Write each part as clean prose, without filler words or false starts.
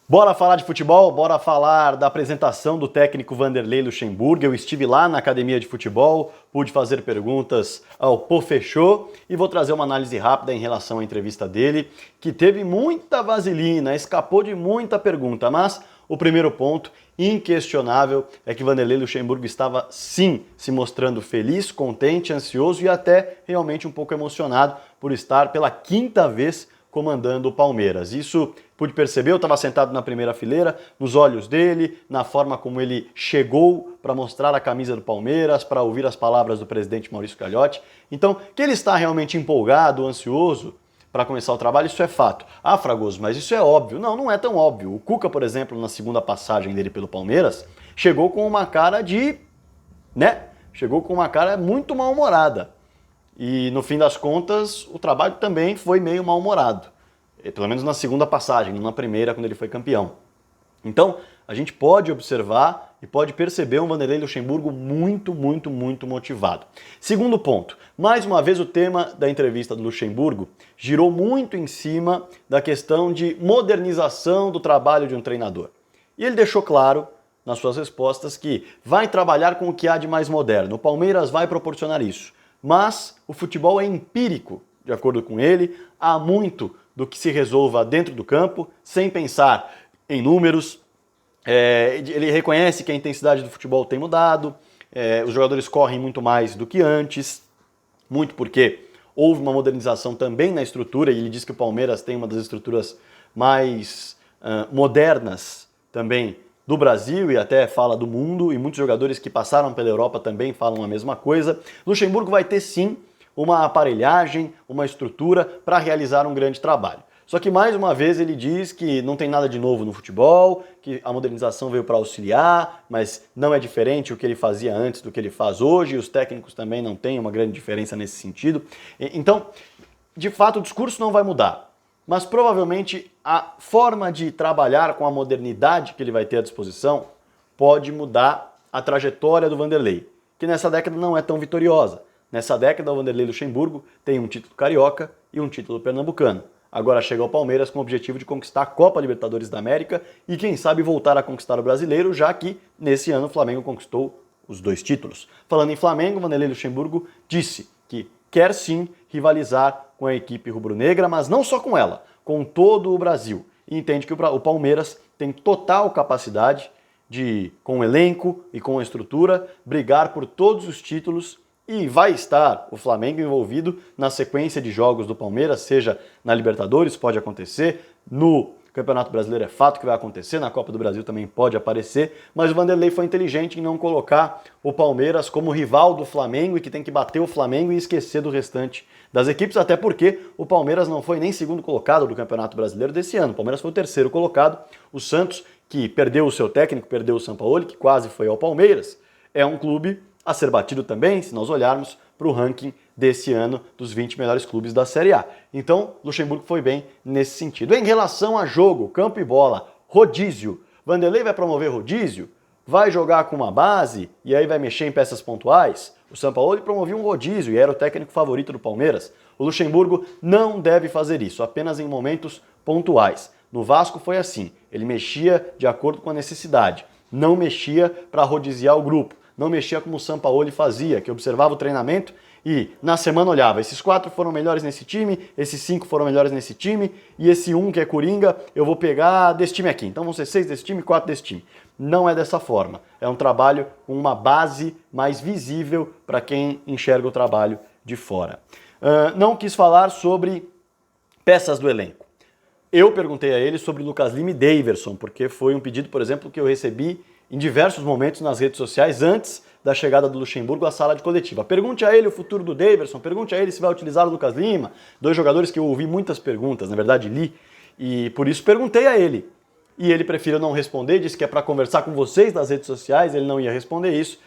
Bora falar de futebol? Bora falar da apresentação do técnico Vanderlei Luxemburgo. Eu estive lá na academia de futebol, pude fazer perguntas ao Pofechô e vou trazer uma análise rápida em relação à entrevista dele, que teve muita vaselina, escapou de muita pergunta, mas o primeiro ponto inquestionável é que Vanderlei Luxemburgo estava sim se mostrando feliz, contente, ansioso e até realmente um pouco emocionado por estar pela quinta vez comandando o Palmeiras. Isso pude perceber, eu estava sentado na primeira fileira, nos olhos dele, na forma como ele chegou para mostrar a camisa do Palmeiras, para ouvir as palavras do presidente Maurício Gagliotti. Então, que ele está realmente empolgado, ansioso para começar o trabalho, isso é fato. Ah, Fragoso, mas isso é óbvio. Não, não é tão óbvio. O Cuca, por exemplo, na segunda passagem dele pelo Palmeiras, chegou com uma cara de... Chegou com uma cara muito mal-humorada. E no fim das contas, o trabalho também foi meio mal-humorado. Pelo menos na segunda passagem, não na primeira, quando ele foi campeão. Então, a gente pode observar e pode perceber um Vanderlei Luxemburgo muito motivado. Segundo ponto, mais uma vez o tema da entrevista do Luxemburgo girou muito em cima da questão de modernização do trabalho de um treinador. E ele deixou claro nas suas respostas que vai trabalhar com o que há de mais moderno. O Palmeiras vai proporcionar isso. Mas o futebol é empírico, de acordo com ele, há muito do que se resolva dentro do campo, sem pensar em números. Ele reconhece que a intensidade do futebol tem mudado, os jogadores correm muito mais do que antes, muito porque houve uma modernização também na estrutura, e ele diz que o Palmeiras tem uma das estruturas mais modernas também do Brasil e até fala do mundo, e muitos jogadores que passaram pela Europa também falam a mesma coisa. Luxemburgo vai ter sim uma aparelhagem, uma estrutura para realizar um grande trabalho. Só que mais uma vez ele diz que não tem nada de novo no futebol, que a modernização veio para auxiliar, mas não é diferente o que ele fazia antes do que ele faz hoje, e os técnicos também não têm uma grande diferença nesse sentido. Então, de fato, o discurso não vai mudar. Mas provavelmente a forma de trabalhar com a modernidade que ele vai ter à disposição pode mudar a trajetória do Vanderlei, que nessa década não é tão vitoriosa. Nessa década o Vanderlei Luxemburgo tem um título carioca e um título pernambucano. Agora chega ao Palmeiras com o objetivo de conquistar a Copa Libertadores da América e quem sabe voltar a conquistar o Brasileiro, já que nesse ano o Flamengo conquistou os 2 títulos. Falando em Flamengo, Vanderlei Luxemburgo disse que quer sim rivalizar com a equipe rubro-negra, mas não só com ela, com todo o Brasil. E entende que o Palmeiras tem total capacidade de, com o elenco e com a estrutura, brigar por todos os títulos e vai estar o Flamengo envolvido na sequência de jogos do Palmeiras, seja na Libertadores, pode acontecer, no Campeonato Brasileiro é fato que vai acontecer, na Copa do Brasil também pode aparecer, mas o Vanderlei foi inteligente em não colocar o Palmeiras como rival do Flamengo e que tem que bater o Flamengo e esquecer do restante das equipes, até porque o Palmeiras não foi nem segundo colocado do Campeonato Brasileiro desse ano, o Palmeiras foi o terceiro colocado, o Santos, que perdeu o seu técnico, perdeu o Sampaoli, que quase foi ao Palmeiras, é um clube a ser batido também, se nós olharmos para o ranking desse ano dos 20 melhores clubes da Série A. Então, Luxemburgo foi bem nesse sentido. Em relação a jogo, campo e bola, rodízio. Vanderlei vai promover rodízio? Vai jogar com uma base e aí vai mexer em peças pontuais? O Sampaoli promovia um rodízio e era o técnico favorito do Palmeiras. O Luxemburgo não deve fazer isso, apenas em momentos pontuais. No Vasco foi assim, ele mexia de acordo com a necessidade, não mexia para rodiziar o grupo. Não mexia como o Sampaoli fazia, que observava o treinamento e na semana olhava, esses 4 foram melhores nesse time, esses 5 foram melhores nesse time, e esse 1 que é Coringa, eu vou pegar desse time aqui. Então vão ser 6 desse time, 4 desse time. Não é dessa forma. É um trabalho com uma base mais visível para quem enxerga o trabalho de fora. Não quis falar sobre peças do elenco. Eu perguntei a ele sobre Lucas Lima e Daverson, porque foi um pedido, por exemplo, que eu recebi em diversos momentos nas redes sociais antes da chegada do Luxemburgo à sala de coletiva. Pergunte a ele o futuro do Daverson, pergunte a ele se vai utilizar o Lucas Lima, 2 jogadores que eu ouvi muitas perguntas, na verdade li, e por isso perguntei a ele. E ele preferiu não responder, disse que é para conversar com vocês nas redes sociais, ele não ia responder isso.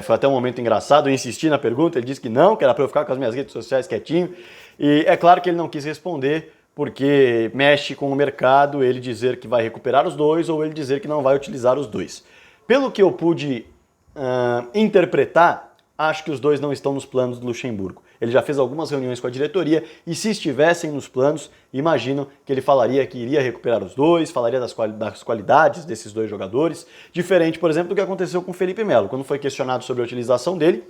Foi até um momento engraçado, eu insisti na pergunta, ele disse que não, que era para eu ficar com as minhas redes sociais quietinho, e é claro que ele não quis responder, porque mexe com o mercado ele dizer que vai recuperar os 2 ou ele dizer que não vai utilizar os 2. Pelo que eu pude interpretar, acho que os 2 não estão nos planos do Luxemburgo. Ele já fez algumas reuniões com a diretoria e se estivessem nos planos, imagino que ele falaria que iria recuperar os dois, falaria das qualidades desses dois jogadores, diferente, por exemplo, do que aconteceu com o Felipe Melo. Quando foi questionado sobre a utilização dele,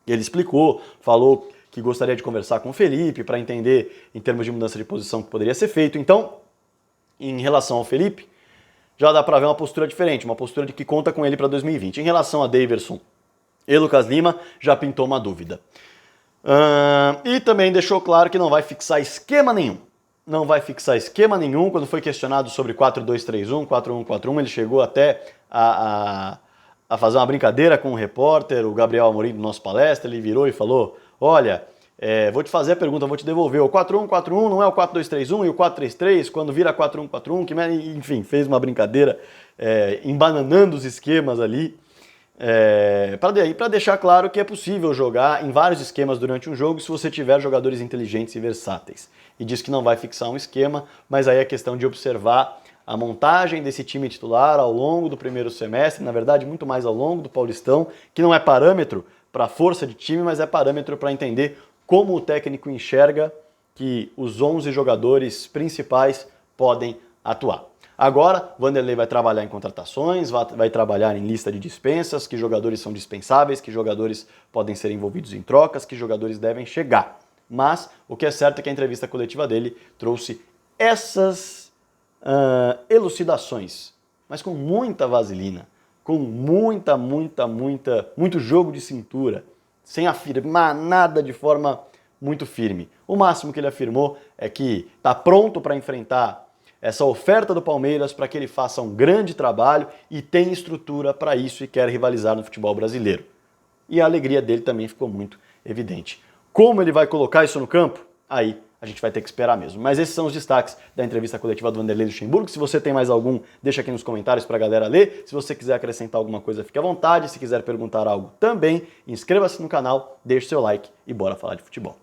ele explicou, falou que gostaria de conversar com o Felipe para entender em termos de mudança de posição o que poderia ser feito. Então, em relação ao Felipe, já dá para ver uma postura diferente, uma postura de que conta com ele para 2020. Em relação a Daverson e Lucas Lima, já pintou uma dúvida. E também deixou claro que não vai fixar esquema nenhum. Não vai fixar esquema nenhum. Quando foi questionado sobre 4-2-3-1, 4-1-4-1, ele chegou até a fazer uma brincadeira com o repórter, o Gabriel Amorim, do nosso palestra. Ele virou e falou, olha, vou te fazer a pergunta, vou te devolver. O 4-1-4-1 não é o 4-2-3-1 e o 4-3-3, quando vira 4-1-4-1, que, enfim, fez uma brincadeira embananando os esquemas ali. Para deixar claro que é possível jogar em vários esquemas durante um jogo se você tiver jogadores inteligentes e versáteis. E diz que não vai fixar um esquema, mas aí é questão de observar a montagem desse time titular ao longo do primeiro semestre, na verdade muito mais ao longo do Paulistão, que não é parâmetro para força de time, mas é parâmetro para entender como o técnico enxerga que os 11 jogadores principais podem atuar. Agora, o Vanderlei vai trabalhar em contratações, vai trabalhar em lista de dispensas, que jogadores são dispensáveis, que jogadores podem ser envolvidos em trocas, que jogadores devem chegar. Mas o que é certo é que a entrevista coletiva dele trouxe essas elucidações, mas com muita vaselina, com muito jogo de cintura, sem afirmar nada de forma muito firme. O máximo que ele afirmou é que está pronto para enfrentar essa oferta do Palmeiras para que ele faça um grande trabalho e tem estrutura para isso e quer rivalizar no futebol brasileiro. E a alegria dele também ficou muito evidente. Como ele vai colocar isso no campo? Aí a gente vai ter que esperar mesmo. Mas esses são os destaques da entrevista coletiva do Vanderlei Luxemburgo. Se você tem mais algum, deixa aqui nos comentários para a galera ler. Se você quiser acrescentar alguma coisa, fique à vontade. Se quiser perguntar algo também, inscreva-se no canal, deixe seu like e bora falar de futebol.